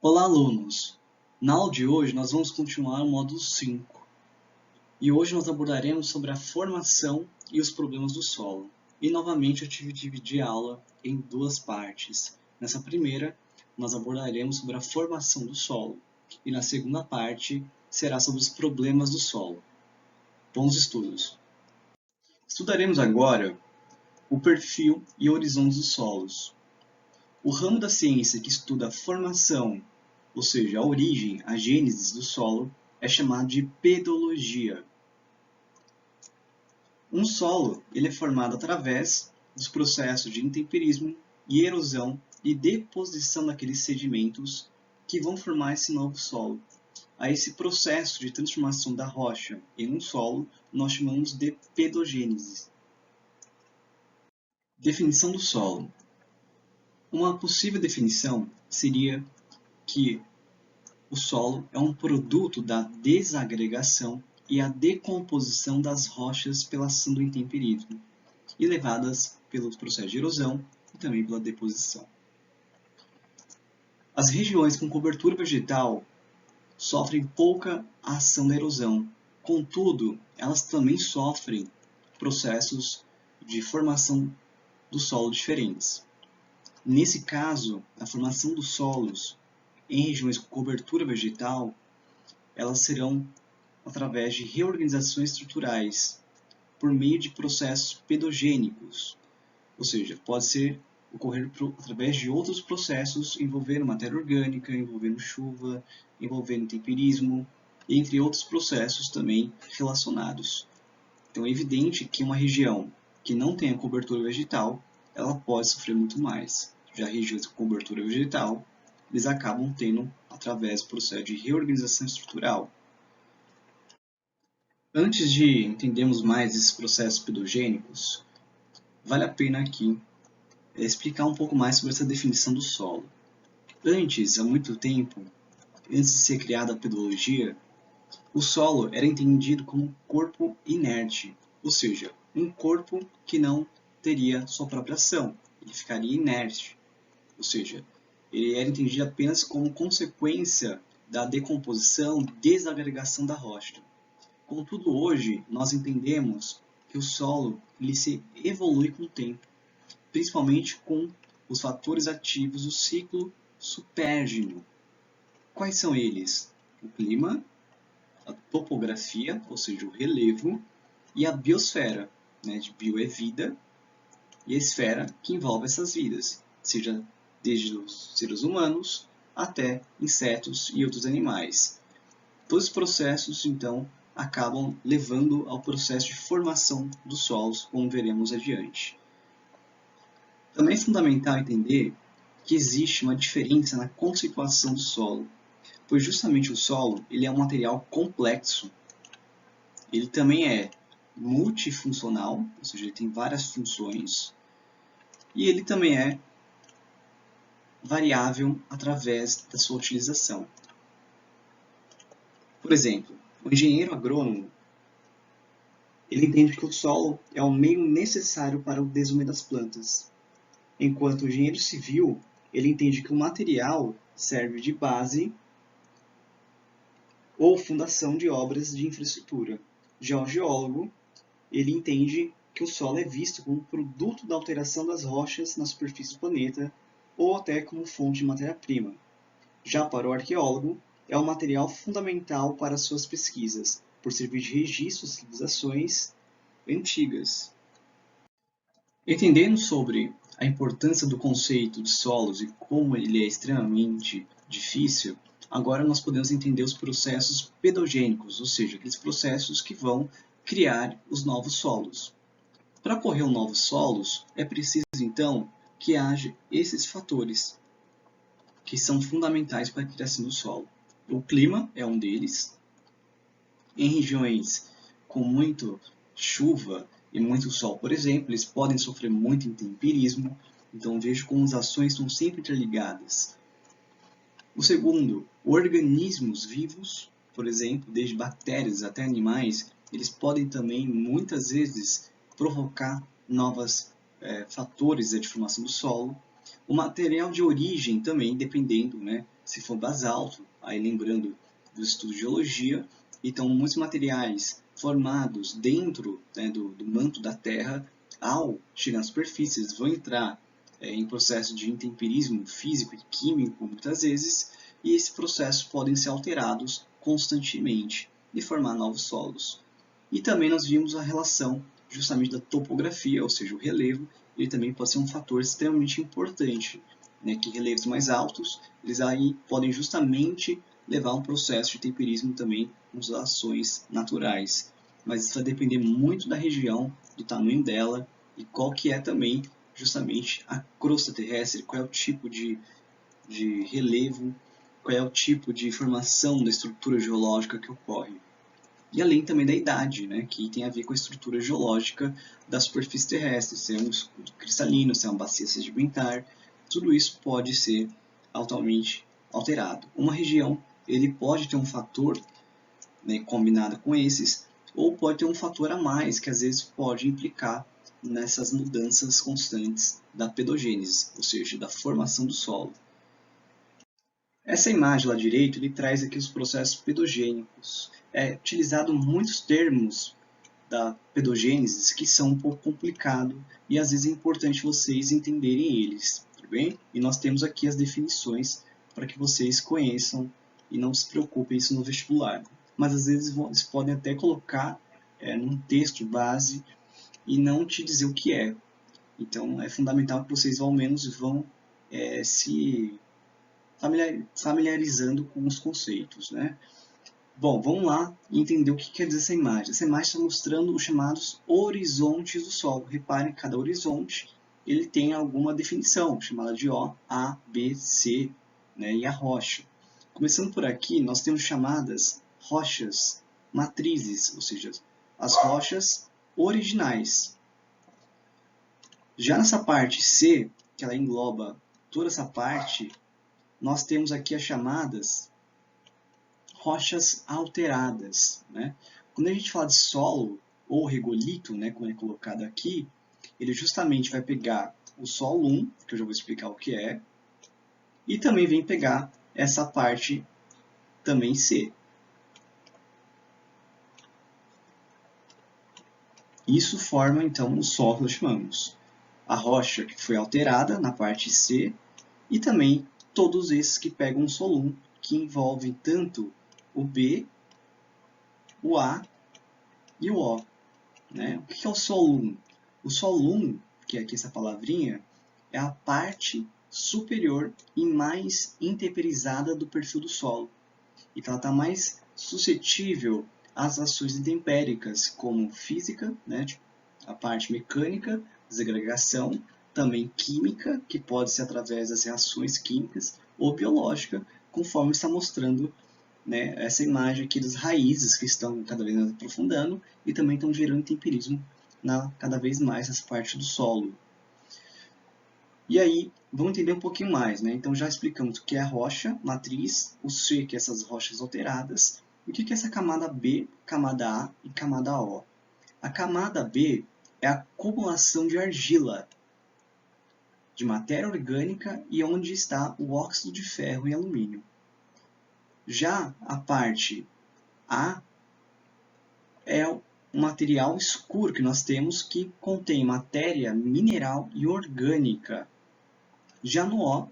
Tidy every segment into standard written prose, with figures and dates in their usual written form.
Olá, alunos! Na aula de hoje, nós vamos continuar o módulo 5. E hoje nós abordaremos sobre a formação e os problemas do solo. E novamente eu tive que dividir a aula em duas partes. Nessa primeira, nós abordaremos sobre a formação do solo. E na segunda parte, será sobre os problemas do solo. Bons estudos! Estudaremos agora o perfil e horizontes dos solos. O ramo da ciência que estuda a formação, ou seja, a origem, a gênese do solo, é chamado de pedologia. Um solo ele é formado através dos processos de intemperismo e erosão e deposição daqueles sedimentos que vão formar esse novo solo. A esse processo de transformação da rocha em um solo, nós chamamos de pedogênese. Definição do solo. Uma possível definição seria que o solo é um produto da desagregação e a decomposição das rochas pela ação do intemperismo e levadas pelos processos de erosão e também pela deposição. As regiões com cobertura vegetal sofrem pouca ação da erosão, contudo, elas também sofrem processos de formação do solo diferentes. Nesse caso, a formação dos solos em regiões com cobertura vegetal, elas serão através de reorganizações estruturais, por meio de processos pedogênicos, ou seja, pode ocorrer através de outros processos envolvendo matéria orgânica, envolvendo chuva, envolvendo temperismo, entre outros processos também relacionados. Então é evidente que uma região que não tenha cobertura vegetal, ela pode sofrer muito mais. Já regiões com cobertura vegetal, eles acabam tendo através do processo de reorganização estrutural. Antes de entendermos mais esses processos pedogênicos, vale a pena aqui explicar um pouco mais sobre essa definição do solo. Antes, há muito tempo, antes de ser criada a pedologia, o solo era entendido como um corpo inerte, ou seja, um corpo que não teria sua própria ação, ele ficaria inerte, ou seja, ele era entendido apenas como consequência da decomposição, desagregação da rocha. Contudo, hoje, nós entendemos que o solo ele se evolui com o tempo, principalmente com os fatores ativos do ciclo supérgino. Quais são eles? O clima, a topografia, ou seja, o relevo, e a biosfera, de bio é vida, e a esfera que envolve essas vidas, seja desde os seres humanos até insetos e outros animais. Todos os processos, então, acabam levando ao processo de formação dos solos, como veremos adiante. Também é fundamental entender que existe uma diferença na conceituação do solo, pois justamente o solo ele é um material complexo. Ele também é multifuncional, ou seja, ele tem várias funções, e ele também é variável através da sua utilização. Por exemplo, o engenheiro agrônomo ele entende que o solo é o meio necessário para o desenvolvimento das plantas, enquanto o engenheiro civil ele entende que o material serve de base ou fundação de obras de infraestrutura. Já o geólogo ele entende que o solo é visto como produto da alteração das rochas na superfície do planeta ou até como fonte de matéria-prima. Já para o arqueólogo, é um material fundamental para suas pesquisas, por servir de registro às civilizações antigas. Entendendo sobre a importância do conceito de solos e como ele é extremamente difícil, agora nós podemos entender os processos pedogênicos, ou seja, aqueles processos que vão criar os novos solos. Para ocorrer novos solos, é preciso então que haja esses fatores que são fundamentais para a criação do solo. O clima é um deles. Em regiões com muito chuva e muito sol, por exemplo, eles podem sofrer muito intemperismo, então vejo como as ações estão sempre interligadas. O segundo, organismos vivos, por exemplo, desde bactérias até animais, eles podem também muitas vezes provocar novas fatores de formação do solo. O material de origem também, dependendo, né, se for basalto, aí lembrando do estudo de geologia, então muitos materiais formados dentro, né, do manto da Terra, ao chegar na superfície, eles vão entrar em processo de intemperismo físico e químico, muitas vezes, e esses processos podem ser alterados constantemente e formar novos solos. E também nós vimos a relação justamente da topografia, ou seja, o relevo, ele também pode ser um fator extremamente importante, né, que relevos mais altos, eles aí podem justamente levar a um processo de temperismo também com ações naturais. Mas isso vai depender muito da região, do tamanho dela e qual que é também justamente a crosta terrestre, qual é o tipo de relevo, qual é o tipo de formação da estrutura geológica que ocorre. E além também da idade, né, que tem a ver com a estrutura geológica da superfície terrestre, se é um escudo cristalino, se é uma bacia sedimentar, tudo isso pode ser altamente alterado. Uma região ele pode ter um fator, né, combinado com esses, ou pode ter um fator a mais, que às vezes pode implicar nessas mudanças constantes da pedogênese, ou seja, da formação do solo. Essa imagem lá direito, ele traz aqui os processos pedogênicos. É utilizado muitos termos da pedogênese que são um pouco complicados e às vezes é importante vocês entenderem eles, tudo bem? E nós temos aqui as definições para que vocês conheçam e não se preocupem isso no vestibular. Mas às vezes eles podem até colocar num texto base e não te dizer o que é. Então é fundamental que vocês ao menos vão se familiarizando com os conceitos, né? Bom, vamos lá entender o que quer dizer essa imagem. Essa imagem está mostrando os chamados horizontes do solo. Reparem que cada horizonte ele tem alguma definição, chamada de O, A, B, C, né, e a rocha. Começando por aqui, nós temos chamadas rochas matrizes, ou seja, as rochas originais. Já nessa parte C, que ela engloba toda essa parte, nós temos aqui as chamadas rochas alteradas, né? Quando a gente fala de solo ou regolito, né, como é colocado aqui, ele justamente vai pegar o solo 1, que eu já vou explicar o que é, e também vem pegar essa parte também C. Isso forma então o solo que nós chamamos. A rocha que foi alterada na parte C e também todos esses que pegam o solo 1, que envolvem tanto o B, o A e o O. Né? O que é o solo 1? O solo 1, que é aqui essa palavrinha, é a parte superior e mais intemperizada do perfil do solo. Então ela está mais suscetível às ações intempéricas, como física, né? A parte mecânica, desagregação, também química, que pode ser através das reações químicas, ou biológica, conforme está mostrando, né, essa imagem aqui das raízes que estão cada vez mais aprofundando e também estão gerando temperismo cada vez mais nessa parte do solo. E aí, vamos entender um pouquinho mais, né? Então já explicamos o que é a rocha matriz, o C, que é essas rochas alteradas, e o que é essa camada B, camada A e camada O. A camada B é a acumulação de argila, de matéria orgânica e onde está o óxido de ferro e alumínio. Já a parte A é um material escuro que nós temos que contém matéria mineral e orgânica. Já no O,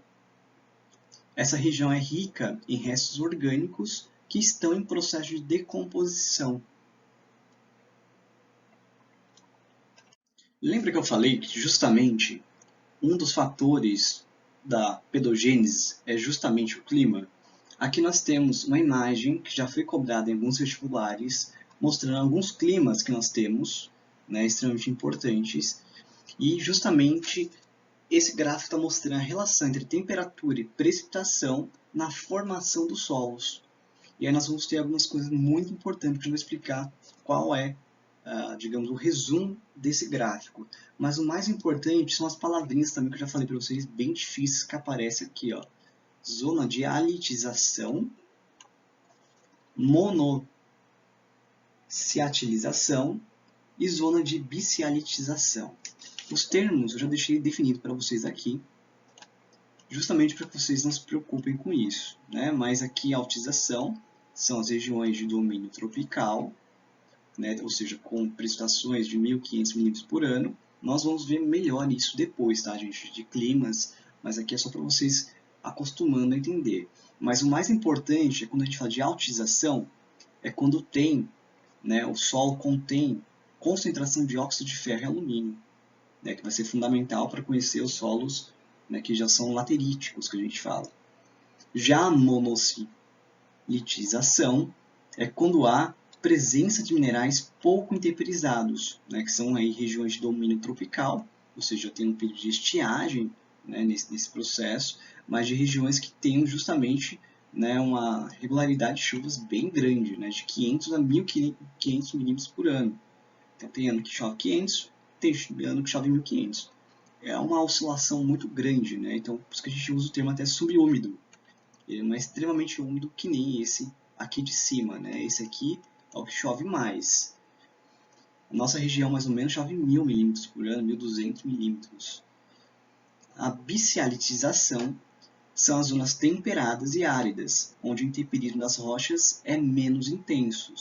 essa região é rica em restos orgânicos que estão em processo de decomposição. Lembra que eu falei que justamente um dos fatores da pedogênese é justamente o clima? Aqui nós temos uma imagem que já foi cobrada em alguns vestibulares, mostrando alguns climas que nós temos, né, extremamente importantes, e justamente esse gráfico está mostrando a relação entre temperatura e precipitação na formação dos solos. E aí nós vamos ter algumas coisas muito importantes que eu vou explicar qual é, digamos, o resumo desse gráfico. Mas o mais importante são as palavrinhas também que eu já falei para vocês, bem difíceis, que aparecem aqui, ó. Zona de halitização, monociatilização e zona de bicialitização. Os termos eu já deixei definido para vocês aqui, justamente para que vocês não se preocupem com isso, né? Mas aqui a altização são as regiões de domínio tropical, né? Ou seja, com precipitações de 1.500 milímetros por ano. Nós vamos ver melhor isso depois, tá, gente? De climas, mas aqui é só para vocês acostumando a entender. Mas o mais importante é quando a gente fala de altização, é quando tem, né, o solo contém concentração de óxido de ferro e alumínio, né, que vai ser fundamental para conhecer os solos, né, que já são lateríticos, que a gente fala. Já a monoclinização é quando há presença de minerais pouco intemperizados, né, que são aí regiões de domínio tropical, ou seja, tem um período de estiagem, né, nesse processo, mas de regiões que tenham justamente, né, uma regularidade de chuvas bem grande, né, de 500 a 1.500 milímetros por ano. Então tem ano que chove 500, tem ano que chove 1.500. É uma oscilação muito grande, né? Então por isso que a gente usa o termo até subúmido. Ele não é extremamente úmido que nem esse aqui de cima, né? Esse aqui é o que chove mais. A nossa região mais ou menos chove 1.000 milímetros por ano, 1.200 milímetros. A bicialitização são as zonas temperadas e áridas, onde o intemperismo das rochas é menos intenso.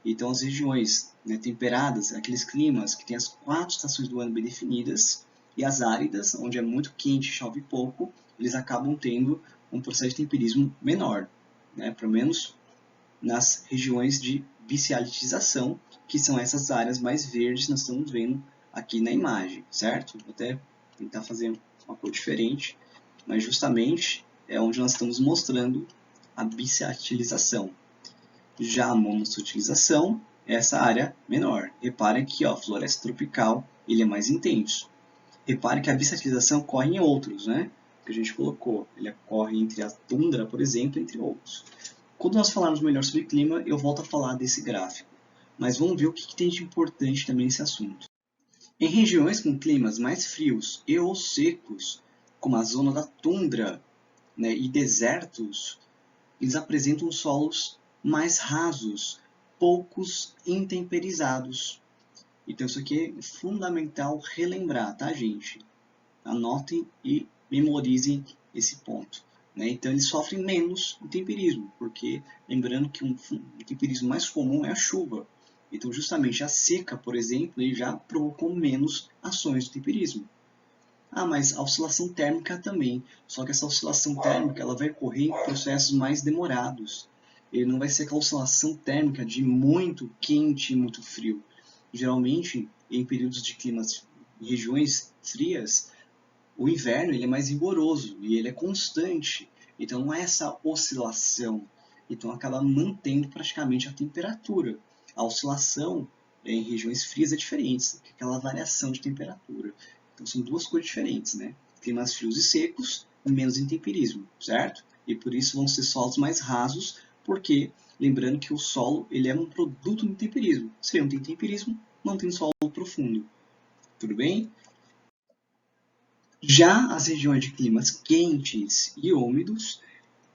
Então, as regiões, né, temperadas, aqueles climas que têm as 4 estações do ano bem definidas, e as áridas, onde é muito quente e chove pouco, eles acabam tendo um processo de temperismo menor, né, pelo menos nas regiões de bicialitização, que são essas áreas mais verdes que nós estamos vendo aqui na imagem, certo? Vou até tentar fazer uma cor diferente, mas justamente é onde nós estamos mostrando a bicialização. Já a monossutilização é essa área menor. Reparem que a floresta tropical ele é mais intenso. Reparem que a bicialização ocorre em outros, né? Que a gente colocou. Ele ocorre entre a tundra, por exemplo, entre outros. Quando nós falarmos melhor sobre clima, eu volto a falar desse gráfico. Mas vamos ver o que tem de importante também nesse assunto. Em regiões com climas mais frios e ou secos, como a zona da tundra, né, e desertos, eles apresentam solos mais rasos, poucos intemperizados. Então isso aqui é fundamental relembrar, tá, gente? Anotem e memorizem esse ponto. Né? Então eles sofrem menos intemperismo, porque lembrando que um intemperismo mais comum é a chuva. Então justamente a seca, por exemplo, ele já provocou menos ações de intemperismo. Ah, mas a oscilação térmica também. Só que essa oscilação térmica ela vai ocorrer em processos mais demorados. Ele não vai ser aquela oscilação térmica de muito quente e muito frio. Geralmente, em períodos de climas em regiões frias, o inverno ele é mais rigoroso e ele é constante. Então não é essa oscilação. Então acaba mantendo praticamente a temperatura. A oscilação em regiões frias é diferente, que é aquela variação de temperatura. Então são duas coisas diferentes, né? Climas frios e secos, menos intemperismo, certo? E por isso vão ser solos mais rasos, porque lembrando que o solo ele é um produto do intemperismo. Se ele não tem intemperismo, não tem solo profundo. Tudo bem? Já as regiões de climas quentes e úmidos,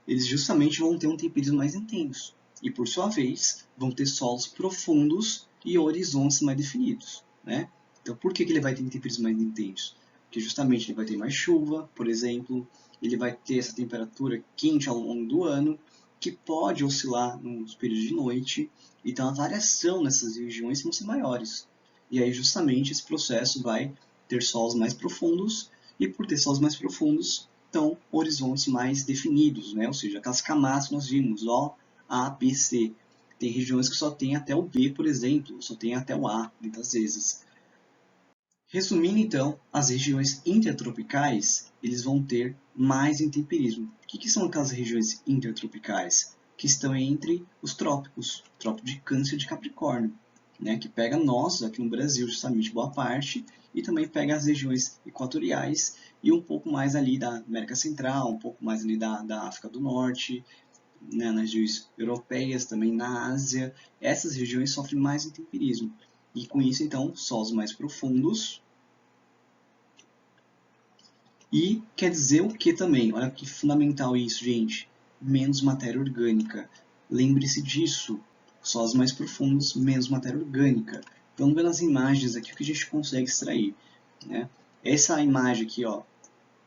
eles justamente vão ter um temperismo mais intenso. E por sua vez, vão ter solos profundos e horizontes mais definidos, né? Então, por que ele vai ter um temperismo mais intenso? Porque justamente ele vai ter mais chuva, por exemplo, ele vai ter essa temperatura quente ao longo do ano, que pode oscilar nos períodos de noite, então a variação nessas regiões vão ser maiores. E aí justamente esse processo vai ter solos mais profundos, e por ter solos mais profundos, então horizontes mais definidos, né? Ou seja, aquelas camadas que nós vimos, O, A, B, C. Tem regiões que só tem até o B, por exemplo, só tem até o A, muitas vezes. Resumindo, então, as regiões intertropicais, eles vão ter mais intemperismo. O que são aquelas regiões intertropicais? Que estão entre os trópicos, trópico de Câncer e de Capricórnio, né? Que pega nós, aqui no Brasil, justamente boa parte, e também pega as regiões equatoriais e um pouco mais ali da América Central, um pouco mais ali da África do Norte, né, nas regiões europeias, também na Ásia. Essas regiões sofrem mais intemperismo. E com isso, então, solos mais profundos. E quer dizer o que também? Olha que fundamental isso, gente. Menos matéria orgânica. Lembre-se disso. Solos mais profundos, menos matéria orgânica. Vamos ver nas imagens aqui o que a gente consegue extrair. né? Essa imagem aqui, ó,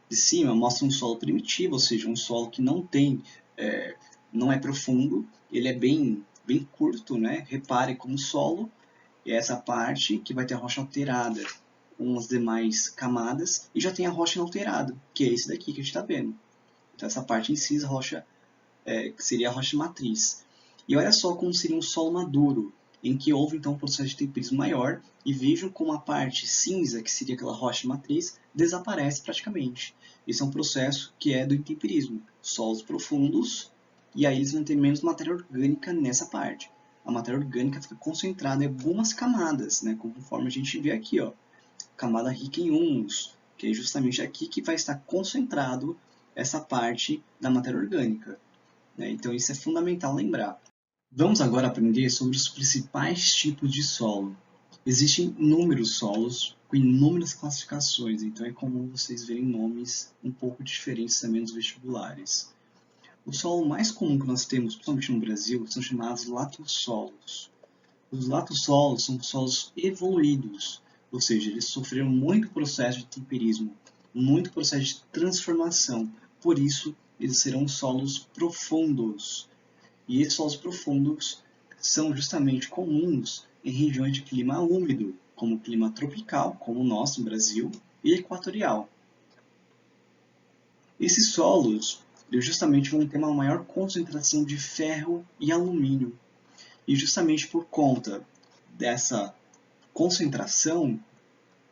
de cima mostra um solo primitivo, ou seja, um solo que não tem, não é profundo, ele é bem curto, né? Repare como solo é essa parte que vai ter a rocha alterada com as demais camadas, e já tem a rocha inalterada, que é esse daqui que a gente está vendo. Então essa parte em si, a rocha, que seria a rocha matriz. E olha só como seria um solo maduro, em que houve então um processo de temperismo maior, e vejam como a parte cinza, que seria aquela rocha matriz, desaparece praticamente. Esse é um processo que é do intemperismo. Solos profundos, e aí eles vão ter menos matéria orgânica nessa parte. A matéria orgânica fica concentrada em algumas camadas, né, conforme a gente vê aqui, ó. Camada rica em humus, que é justamente aqui que vai estar concentrado essa parte da matéria orgânica, né? Então isso é fundamental lembrar. Vamos agora aprender sobre os principais tipos de solo. Existem inúmeros solos com inúmeras classificações, então é comum vocês verem nomes um pouco diferentes também nos vestibulares. O solo mais comum que nós temos, principalmente no Brasil, são chamados latossolos. Os latossolos são solos evoluídos, ou seja, eles sofreram muito processo de temperismo, muito processo de transformação, por isso eles serão solos profundos. E esses solos profundos são justamente comuns em regiões de clima úmido, como o clima tropical, como o nosso no Brasil, e equatorial. Esses solos eles justamente vão ter uma maior concentração de ferro e alumínio. E justamente por conta dessa concentração,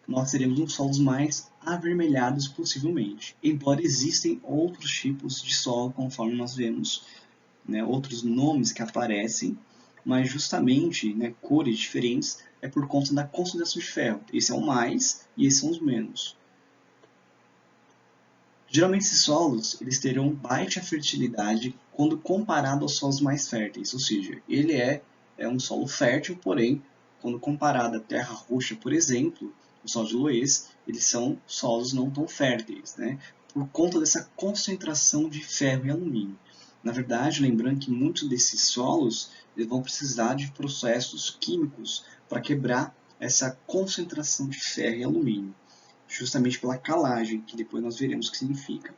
nós teremos uns solos mais avermelhados possivelmente. Embora existem outros tipos de solo, conforme nós vemos, né, outros nomes que aparecem, mas justamente, né, cores diferentes é por conta da concentração de ferro. Esse é o mais e esses são os menos. Geralmente esses solos eles terão baixa fertilidade quando comparado aos solos mais férteis, ou seja, ele é um solo fértil, porém, quando comparado à terra roxa, por exemplo, o solo de Loess, eles são solos não tão férteis, né? Por conta dessa concentração de ferro e alumínio. Na verdade, lembrando que muitos desses solos eles vão precisar de processos químicos para quebrar essa concentração de ferro e alumínio, justamente pela calagem, que depois nós veremos o que significa.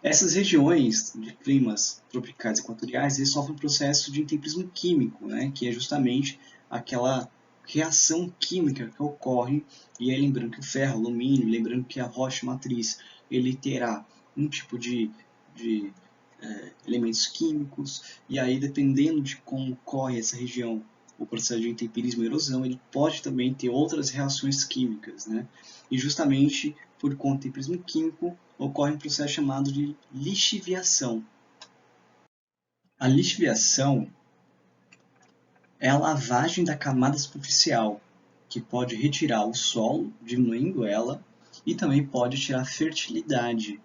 Essas regiões de climas tropicais e equatoriais eles sofrem um processo de intemperismo químico, né, que é justamente aquela reação química que ocorre, e aí lembrando que o ferro, o alumínio, lembrando que a rocha matriz ele terá um tipo de elementos químicos, e aí dependendo de como ocorre essa região, o processo de intemperismo e erosão, ele pode também ter outras reações químicas, né? E justamente por conta do temperismo químico, ocorre um processo chamado de lixiviação. A lixiviação é a lavagem da camada superficial, que pode retirar o solo, diminuindo ela, e também pode tirar a fertilidade.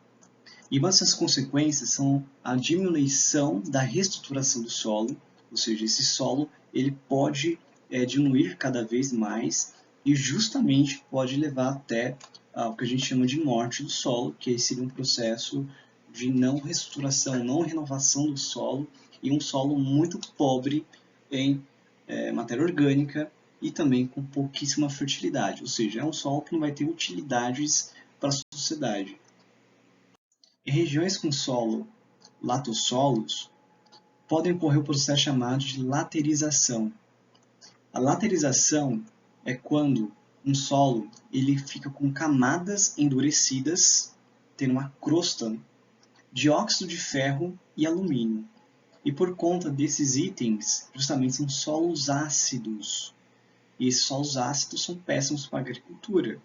E uma dessas consequências são a diminuição da reestruturação do solo, ou seja, esse solo ele pode diminuir cada vez mais e justamente pode levar até o que a gente chama de morte do solo, que seria um processo de não reestruturação, não renovação do solo e um solo muito pobre em matéria orgânica e também com pouquíssima fertilidade, ou seja, é um solo que não vai ter utilidades para a sociedade. Em regiões com solo latossolos, podem ocorrer o processo chamado de laterização. A laterização é quando um solo ele fica com camadas endurecidas, tendo uma crosta de óxido de ferro e alumínio. E por conta desses itens, justamente são solos ácidos. E esses solos ácidos são péssimos para a agricultura.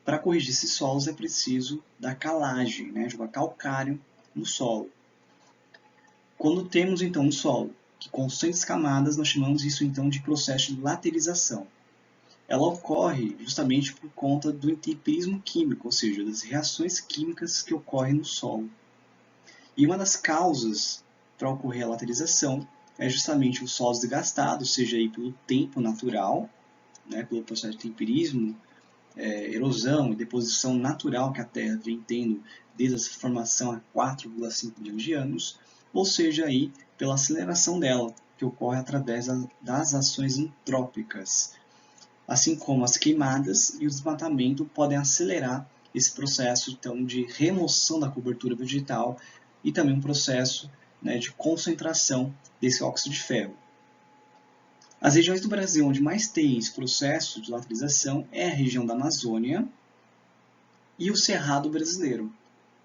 Para corrigir esses solos é preciso da calagem, né, jogar calcário no solo. Quando temos então um solo que concentra as camadas, nós chamamos isso então de processo de laterização. Ela ocorre justamente por conta do intemperismo químico, ou seja, das reações químicas que ocorrem no solo. E uma das causas para ocorrer a laterização é justamente os solos desgastados, seja aí pelo tempo natural, né, pelo processo de temperismo, erosão e deposição natural que a Terra vem tendo desde a sua formação há 4,5 milhões de anos, ou seja, aí, pela aceleração dela, que ocorre através das ações antrópicas. assim como as queimadas e o desmatamento podem acelerar esse processo então, de remoção da cobertura vegetal e também um processo, né, de concentração desse óxido de ferro. As regiões do Brasil onde mais tem esse processo de laterização é a região da Amazônia e o Cerrado brasileiro,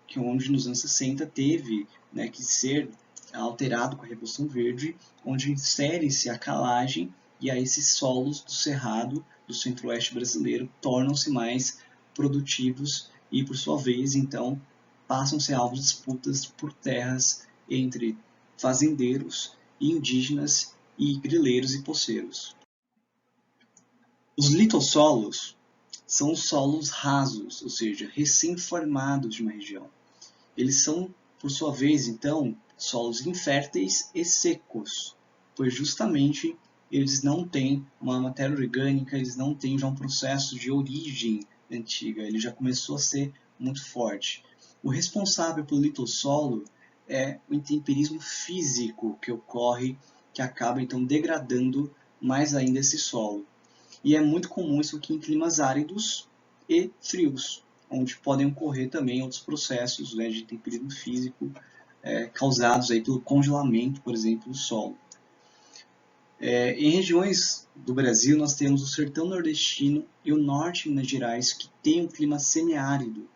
que onde nos anos 60 teve, né, que ser alterado com a Revolução Verde, onde insere-se a calagem e aí esses solos do Cerrado do centro-oeste brasileiro tornam-se mais produtivos e, por sua vez, então, passam a ser alvo de disputas por terras entre fazendeiros e indígenas e grileiros e poceiros. Os litossolos são os solos rasos, ou seja, recém-formados de uma região. Eles são, por sua vez, então, solos inférteis e secos, pois justamente eles não têm uma matéria orgânica, eles não têm já um processo de origem antiga, ele já começou a ser muito forte. O responsável pelo litossolo é o intemperismo físico que ocorre, que acaba então degradando mais ainda esse solo. E é muito comum isso aqui em climas áridos e frios, onde podem ocorrer também outros processos, né, de temperismo físico causados aí pelo congelamento, por exemplo, do solo. Em regiões do Brasil, nós temos o sertão nordestino e o norte de Minas Gerais, que tem um clima semiárido.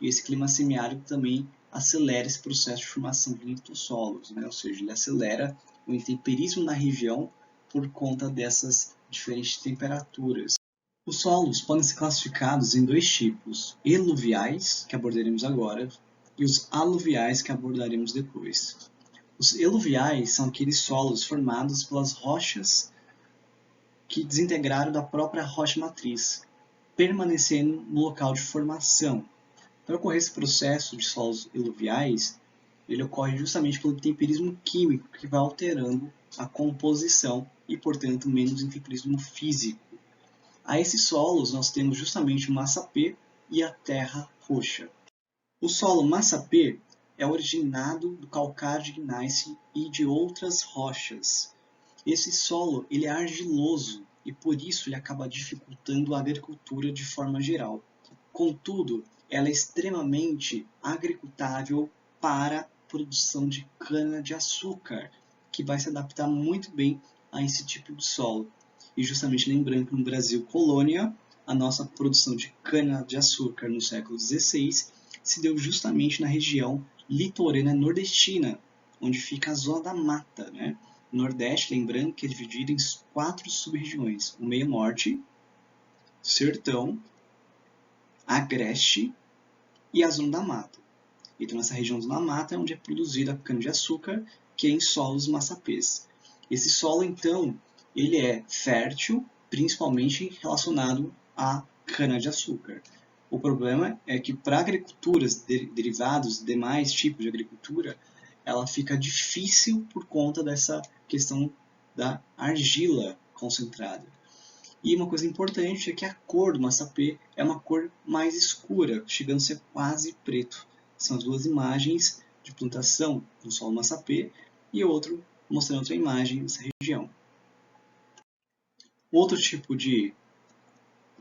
E esse clima semiárido também acelera esse processo de formação de litossolos, né? Ou seja, ele acelera o intemperismo na região por conta dessas diferentes temperaturas. Os solos podem ser classificados em dois tipos, eluviais, que abordaremos agora, e os aluviais, que abordaremos depois. Os eluviais são aqueles solos formados pelas rochas que desintegraram da própria rocha matriz, permanecendo no local de formação. Para ocorrer esse processo de solos eluviais, ele ocorre justamente pelo temperismo químico, que vai alterando a composição e, portanto, menos intemperismo físico. A esses solos nós temos justamente o massapê e a terra roxa. O solo massapê é originado do calcário de gneiss e de outras rochas. Esse solo ele é argiloso e por isso ele acaba dificultando a agricultura de forma geral. Contudo, ela é extremamente agricultável para a produção de cana-de-açúcar, que vai se adaptar muito bem a esse tipo de solo. E justamente lembrando que no Brasil colônia, a nossa produção de cana-de-açúcar no século XVI se deu justamente na região litorânea nordestina, onde fica a zona da mata, né? O Nordeste, lembrando que é dividido em 4 sub-regiões: o meio norte, sertão, agreste e a zona da mata. Então, nessa região da mata é onde é produzida a cana-de-açúcar, que é em solos massapês. Esse solo, então, ele é fértil, principalmente relacionado à cana-de-açúcar. O problema é que para agriculturas derivados, demais tipos de agricultura, ela fica difícil por conta dessa questão da argila concentrada. E uma coisa importante é que a cor do massapê é uma cor mais escura, chegando a ser quase preto. São as duas imagens de plantação do solo massapê e outro mostrando outra imagem dessa região. Outro tipo de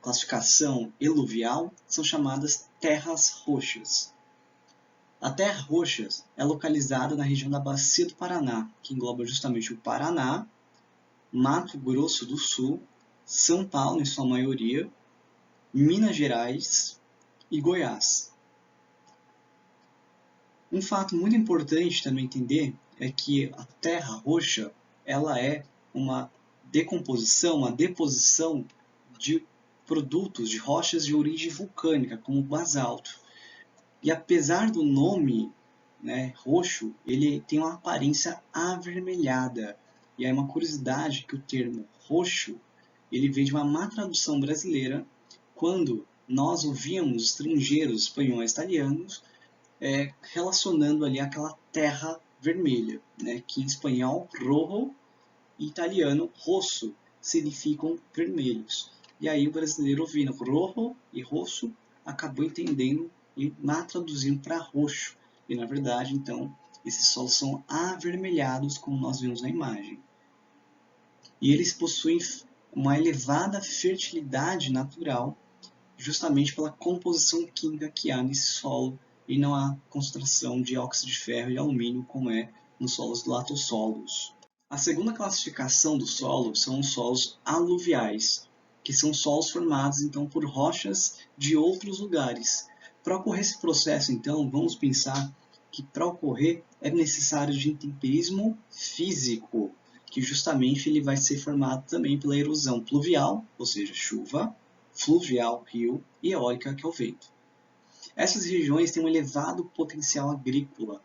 classificação eluvial são chamadas terras roxas. A terra roxa é localizada na região da Bacia do Paraná, que engloba justamente o Paraná, Mato Grosso do Sul, São Paulo em sua maioria, Minas Gerais e Goiás. Um fato muito importante também entender é que a terra roxa ela é uma decomposição, uma deposição de produtos de rochas de origem vulcânica, como o basalto. E apesar do nome, né, roxo, ele tem uma aparência avermelhada. E aí uma curiosidade que o termo roxo ele veio de uma má tradução brasileira, quando nós ouvíamos estrangeiros, espanhóis, italianos, relacionando ali aquela terra vermelha, né, que em espanhol rojo e italiano rosso significam vermelhos. E aí o brasileiro ouvindo rojo e rosso acabou entendendo e má traduzindo para roxo. E na verdade, então, esses solos são avermelhados, como nós vimos na imagem. E eles possuem uma elevada fertilidade natural, justamente pela composição química que há nesse solo e não há concentração de óxido de ferro e alumínio como é nos solos latossolos. A segunda classificação do solo são os solos aluviais, que são solos formados então por rochas de outros lugares. Para ocorrer esse processo, então, vamos pensar que para ocorrer é necessário de intemperismo físico, que justamente ele vai ser formado também pela erosão pluvial, ou seja, chuva, fluvial, rio, e eólica, que é o vento. Essas regiões têm um elevado potencial agrícola.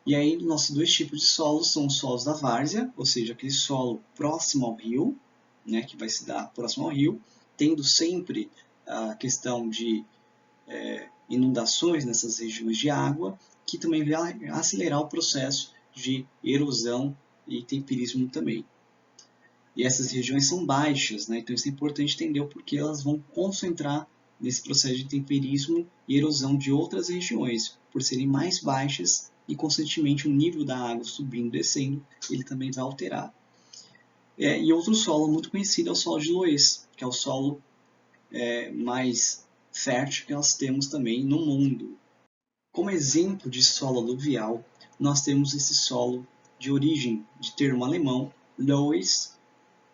E aí, nossos dois tipos de solos são os solos da várzea, ou seja, aquele solo próximo ao rio, né, que vai se dar próximo ao rio, tendo sempre a questão de inundações nessas regiões de água, que também vai acelerar o processo de erosão e temperismo também. E essas regiões são baixas, né? Então isso é importante entender o porquê elas vão concentrar nesse processo de temperismo e erosão de outras regiões, por serem mais baixas e, consequentemente, o nível da água subindo e descendo, ele também vai alterar. E outro solo muito conhecido é o solo de Loess, que é o solo mais fértil que nós temos também no mundo. Como exemplo de solo aluvial, nós temos esse solo de origem de termo alemão, Loess,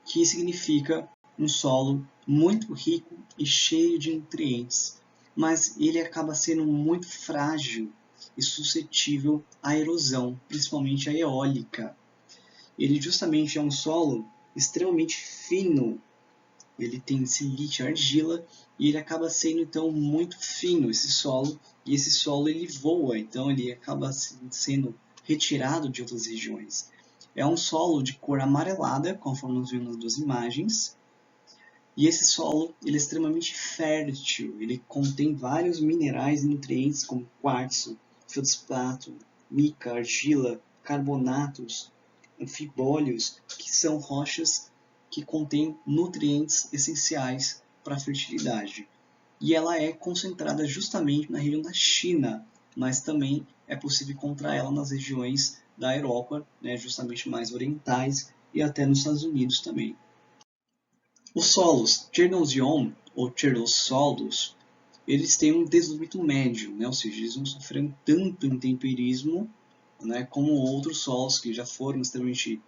que significa um solo muito rico e cheio de nutrientes, mas ele acaba sendo muito frágil e suscetível à erosão, principalmente à eólica. Ele justamente é um solo extremamente fino, ele tem silício, argila, e ele acaba sendo então muito fino esse solo, e esse solo ele voa, então ele acaba sendo retirado de outras regiões. É um solo de cor amarelada, conforme nós vimos nas duas imagens, e esse solo ele é extremamente fértil, ele contém vários minerais e nutrientes como quartzo, feldspato, mica, argila, carbonatos, anfibólios, que são rochas que contêm nutrientes essenciais para a fertilidade. E ela é concentrada justamente na região da China, mas também é possível encontrar ela nas regiões da Europa, né, justamente mais orientais, e até nos Estados Unidos também. Os solos Chernozem ou Chernozsolos, eles têm um desenvolvimento médio, né, ou seja, eles não sofreram tanto intemperismo, né, como outros solos que já foram extremamente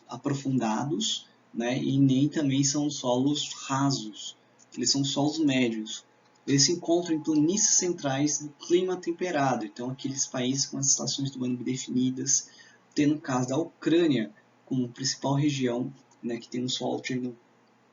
aprofundados, né, e nem também são solos rasos, eles são solos médios. Eles se encontram em planícies centrais do clima temperado, então aqueles países com as estações do ano definidas, tendo o caso da Ucrânia como principal região, né, que tem um solo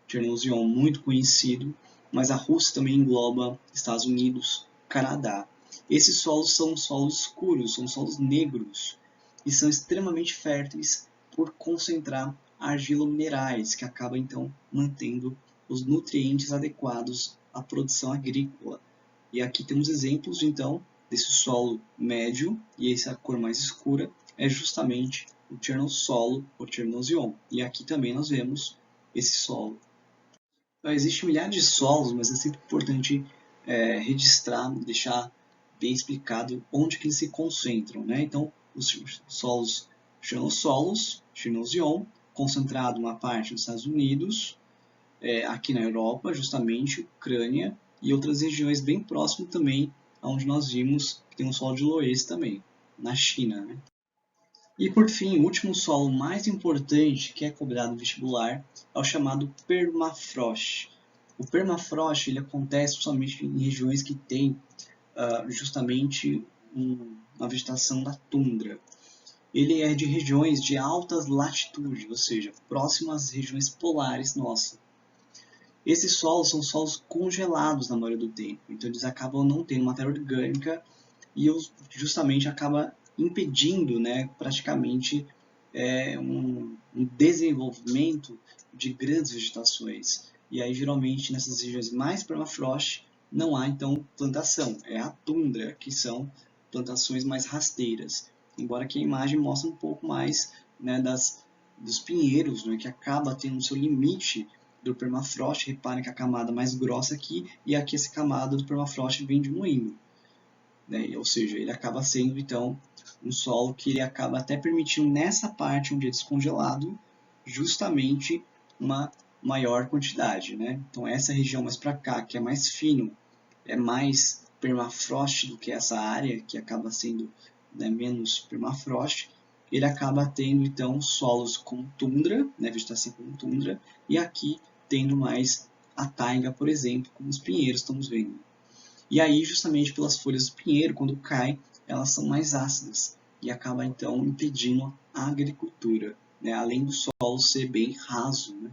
Chernozem muito conhecido, mas a Rússia também engloba Estados Unidos, Canadá. Esses solos são solos escuros, são solos negros, e são extremamente férteis por concentrar argilominerais, que acaba então mantendo os nutrientes adequados à produção agrícola. E aqui temos exemplos então desse solo médio, e essa cor mais escura é justamente o Chernosolo ou Chernozem. E aqui também nós vemos esse solo. Então, existem milhares de solos, mas é sempre importante registrar, deixar bem explicado onde que eles se concentram, né? Então, os solos Chernozem, concentrado uma parte nos Estados Unidos, aqui na Europa, justamente, Ucrânia, e outras regiões bem próximas também, onde nós vimos que tem um solo de Loess também, na China, né? E por fim, o último solo mais importante que é cobrado no vestibular é o chamado permafrost. O permafrost ele acontece somente em regiões que têm justamente uma vegetação da tundra. Ele é de regiões de altas latitudes, ou seja, próximas às regiões polares nossas. Esses solos são solos congelados na maioria do tempo, então eles acabam não tendo matéria orgânica e justamente acaba impedindo, né, praticamente um desenvolvimento de grandes vegetações. E aí, geralmente, nessas regiões mais permafrost, não há, então, plantação. É a tundra, que são plantações mais rasteiras. Embora que a imagem mostre um pouco mais, né, dos pinheiros, né, que acaba tendo o seu limite do permafrost. Reparem que a camada mais grossa aqui, e aqui essa camada do permafrost vem diminuindo. Né? Ou seja, ele acaba sendo então um solo que ele acaba até permitindo nessa parte onde é descongelado justamente uma maior quantidade, né? Então essa região mais para cá, que é mais fino, é mais permafrost do que essa área, que acaba sendo, né, menos permafrost, ele acaba tendo então solos com tundra, né, vegetação com tundra, e aqui tendo mais a taiga, por exemplo, como os pinheiros estamos vendo. E aí, justamente pelas folhas do pinheiro, quando cai, elas são mais ácidas e acaba então impedindo a agricultura, né? Além do solo ser bem raso, né?